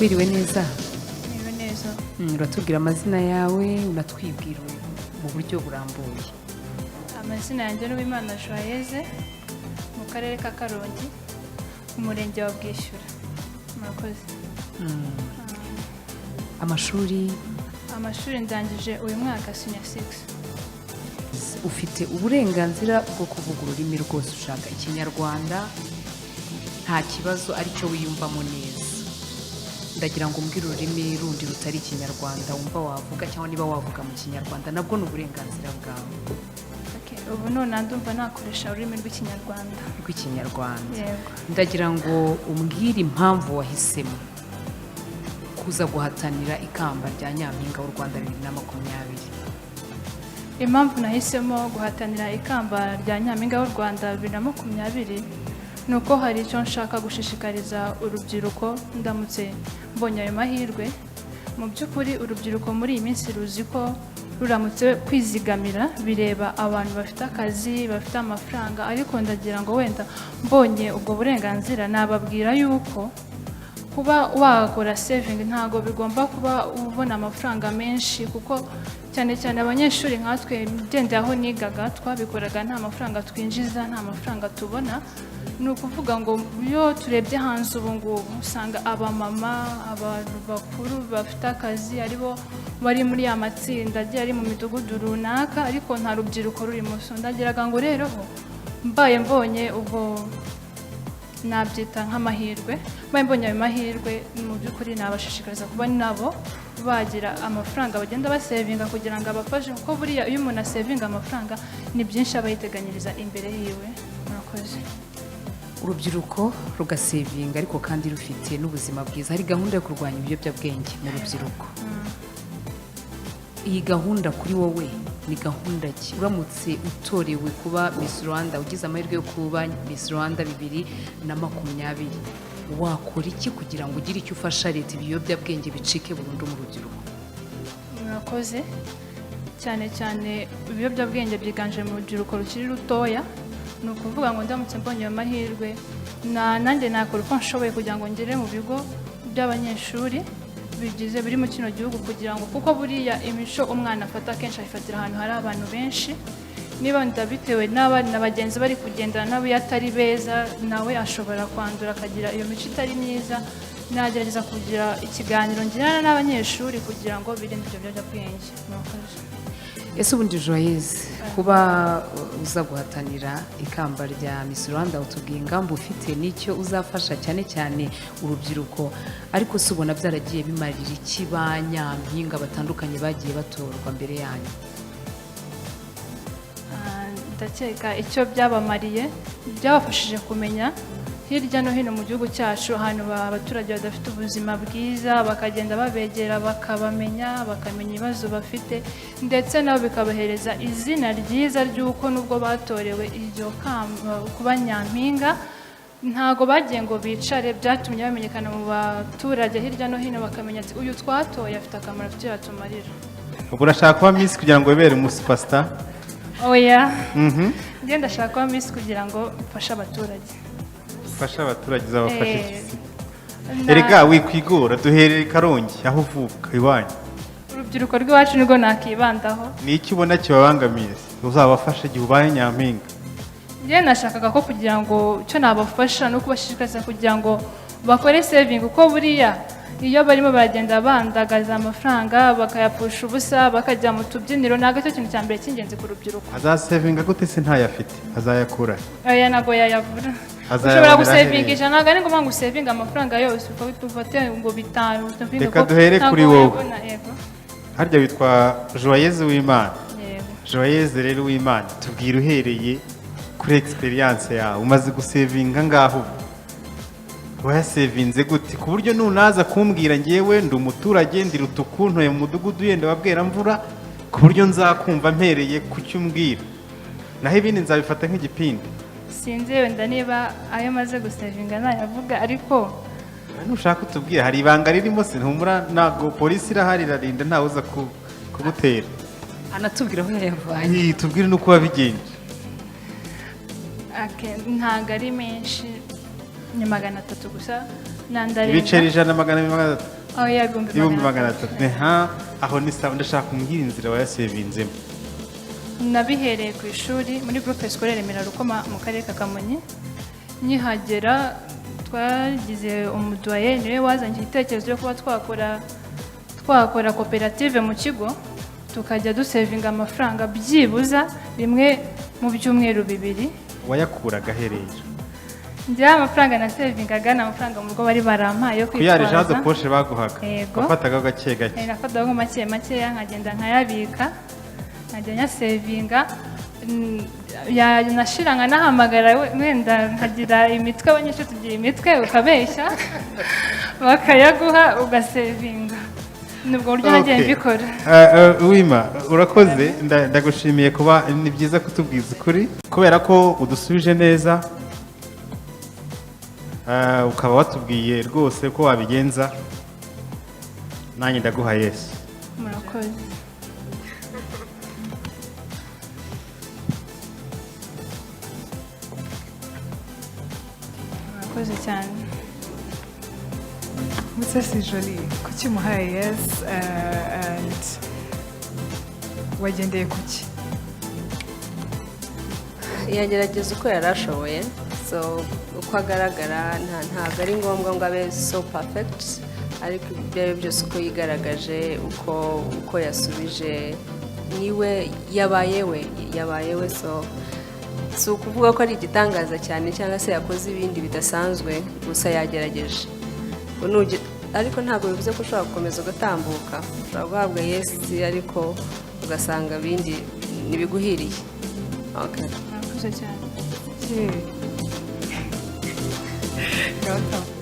wiriwe neza. Niwe neza. Uratubwira amazina yawe unatwibwira mu buryo burambuye. Amazina yanjye n'Uwimana Joyeuse mu karere ka Karongi umurenge wa Bwishyura. Murakoze. Amashuri ndangije uyu mwaka senior 6. Ufite uburenganzira bwo kuvuga ururimi rwose ushaka. Ikinyarwanda nta kibazo aricyo wiyumvamo neza. Ndagira ngo umbwire ururimi rundi rutari Ikinyarwanda wumva wavuga, cyangwa niba wavuga mu Kinyarwanda nabwo ni uburenganzira bwawe. Ubu none ndumva nakoresha ururimi rw'Ikinyarwanda. Yego. Ndagira ngo umbwire impamvu wahisemo kuza guhatanira ikamba rya Nyampinga w'u Rwanda 2020. Impamvu nahisemo guhatanira ikamba rya Nyampinga w'u Rwanda 2020 nuko hari icyo nshaka gushishikariza urubyiruko ndamutse mbonye ayo mahirwe. Mu by'ukuri urubyiruko muri iyi minsi ruzi ko ruramutse kwizigamira bireba abantu bafite akazi, bafite amafaranga, ariko ndagira ngo wenda mbonye ubwo burenganzira nababwira yuko kuba wakora saving ntago bigomba kuba ubona amafaranga menshi, kuko cyane cyane abanyeshuri nkatwe ndende aho nigaga twabikoraga nta mafaranga twinjiza, nta mafaranga tubona. Ni ukuvuga ngo iyo turebye hanze ubu ngubu usanga abamama, abantu bakuru bafite akazi aribo bari muri ya matsinda agiye ari mu midugudu runaka, ariko nta rubyiruko rurimo. Ndagiraga ngo rero mbaye mbonye ubwo nabyita nk'amahirwe, mbaye mbonye ayo mahirwe mu by'ukuri nabashishikariza kuba nabo bagira amafaranga bagenda basevinga kugira ngo abafashe, kuko buriya iyo umuntu asevinga amafaranga ni byinshi aba yiteganyiriza imbere yiwe. Murakoze. Urubyiruko rugasevinga ariko kandi rufite n'ubuzima bwiza. Hari gahunda yo kurwanya ibiyobyabwenge mu rubyiruko. Iyi gahunda kuri wowe ni gahunda ki? Uramutse utorewe kuba Miss Rwanda, ugize amahirwe yo kuba Miss Rwanda 2020, wakora iki kugira ngo ugire icyo ufasha leta ibiyobyabwenge bicike burundu mu rubyiruko? Murakoze. Cyane cyane ibiyobyabwenge byiganje mu rubyiruko rukiri rutoya. Ni ukuvuga ngo ndamutse mbonye ayo mahirwe nanjye nakora uko nshoboye kugira ngo ngere mu bigo by'abanyeshuri bigize biri mu kino gihugu, kugira ngo kuko buriya imico umwana afata kenshi ayifatira ahantu hari abantu benshi. Niba ndabitewe n'abandi na bagenzi bari kugendana nabo atari beza, nawe ashobora kwandura akagira iyo mico itari myiza. Nagerageza kugira ikiganiro ngirana n'abanyeshuri kugira ngo birinde ibyo biyobyabwenge. Murakoze. Ese ubundi Joyeuse, kuba uza guhatanira ikamba rya Miss Rwanda, utubwiye ingamba ufite n'icyo uzafasha cyane cyane urubyiruko, ariko se ubona byaragiye bimarira iki ba Nyampinga batandukanye bagiye batorwa mbere yanyu? Ndakeka icyo byabamariye byabafashije kumenya hirya no hino mu gihugu cyacu ahantu abaturage badafite ubuzima bwiza, bakagenda babegera bakabamenya, bakamenya ibibazo bafite, ndetse nabo bikabahereza izina ryiza ry'uko nubwo batorewe iryo kamba kuba Nyampinga ntago bagiye ngo bicare. Byatumye bamenyekana mu baturage hirya no hino, bakamenya ati uyu twatoye afite akamaro, afite icyo yatumarira. Ubu urashaka kuba Miss kugira ngo wibere umu superstar? Oya. Njye ndashaka kuba Miss kugira ngo mfashe abaturage. Fasha abaturage zabafashe iki? Erega wikwigora, duhereye Karongi aho uvuka iwanyu. Urubyiruko rw'iwacu nirwo nakibandaho. Ni iki ubona kibabangamiye uzabafasha igihe ubaye Nyampinga? Njye nashakaga ko kugira ngo icyo nabafasha no kubashishikariza kugira ngo bakore saving, kuko buriya iyo barimo baragenda bandagaza amafaranga bakayapfusha ubusa bakajya mu tubyiniro, ntabwo cyo kintu cya mbere cy'ingenzi ku rubyiruko. Azasevinga gute se ntayafite? Azayakura? Oya, ntago yayavura. Ushobora gusevingisha, ntabwo ari ngombwa ngo usevinge amafaranga yose ufate ngo bitanu. Reka duhere kuri wowe. Harya witwa Joyeuse Uwimana. Joyeuse rero Uwimana, tubwire uhereye kuri experience yawe, umaze gusevinga ngaho wayasevinze gute ku buryo nunaza kumbwira ngewe ndi umuturage ndi rutukuntoye mu mudugudu yenda wabwera mvura, ku buryo nzakumva mpereye ku cyumbwira, naho ibindi nzabifata nk'igipindi? Sinzi wenda niba ayo maze gusevinga nayavuga, ariko nushaka utubwire. Hari ibanga ririmo se? Ntumura ntago polisi irahari irarinda ntawe uza kugutera. Anatubwira aho yayavanye. Tubwire nuko wabigenje. Ntago ari menshi, ni 300 gusa. Ibiceri 100, 200. aho y'ibihumbi ibihumbi 300. aho ni sawa, ndashaka kumbwira inzira wayasevinzemo. nabihereye ku ishuri muri groupe scolaire Mirarukoma mu karere ka Kamonyi. Nkihagera twagize umudoye niwe wazanye igitekerezo cyo kuba twakora koperative mu kigo tukajya dusevinga amafaranga byibuza rimwe mu byumweru 2. Wayakuraga hereye njya amafaranga nasevingaga ni amafaranga mu rugo bari barampaye yo kuyari kwitwaza. jado poshe baguhaga Yego. wafataga gake gake. nafataga make makeya nkagenda nkayabika nkajya nyasevinga. Nashira nkanahamagara wenda nkagira imitwe, abanyeshuri tugira imitwe ukabeshya bakayaguha ugasevinga. Nubwo buryo nagiye mbikora. Wima urakoze, ndagushimiye kuba ni byiza kutubwiza ukuri kubera ko udusubije neza, ukaba watubwiye rwose ko wabigenza. Nanjye ndaguha Yesu. Murakoze. Murakoze cyane. Mutesi Jolie, kuki muhaye yes and wagendeye kuki? yagerageza uko yari ashoboye, so uko agaragara ntabwo ari ngombwa ngo abe so perfect, ariko ibyo ari byo byose uko yigaragaje, uko yasubije niwe yabaye we, so si ukuvuga ko ari igitangaza cyane cyangwa se yakoze ibindi bidasanzwe, gusa yagerageje. Ariko ntabwo bivuze ko ushobora gukomeza ugatambuka, ushobora guhabwa yesi ariko ugasanga ibindi ntibiguhiriye. Murakoze cyane. Gato.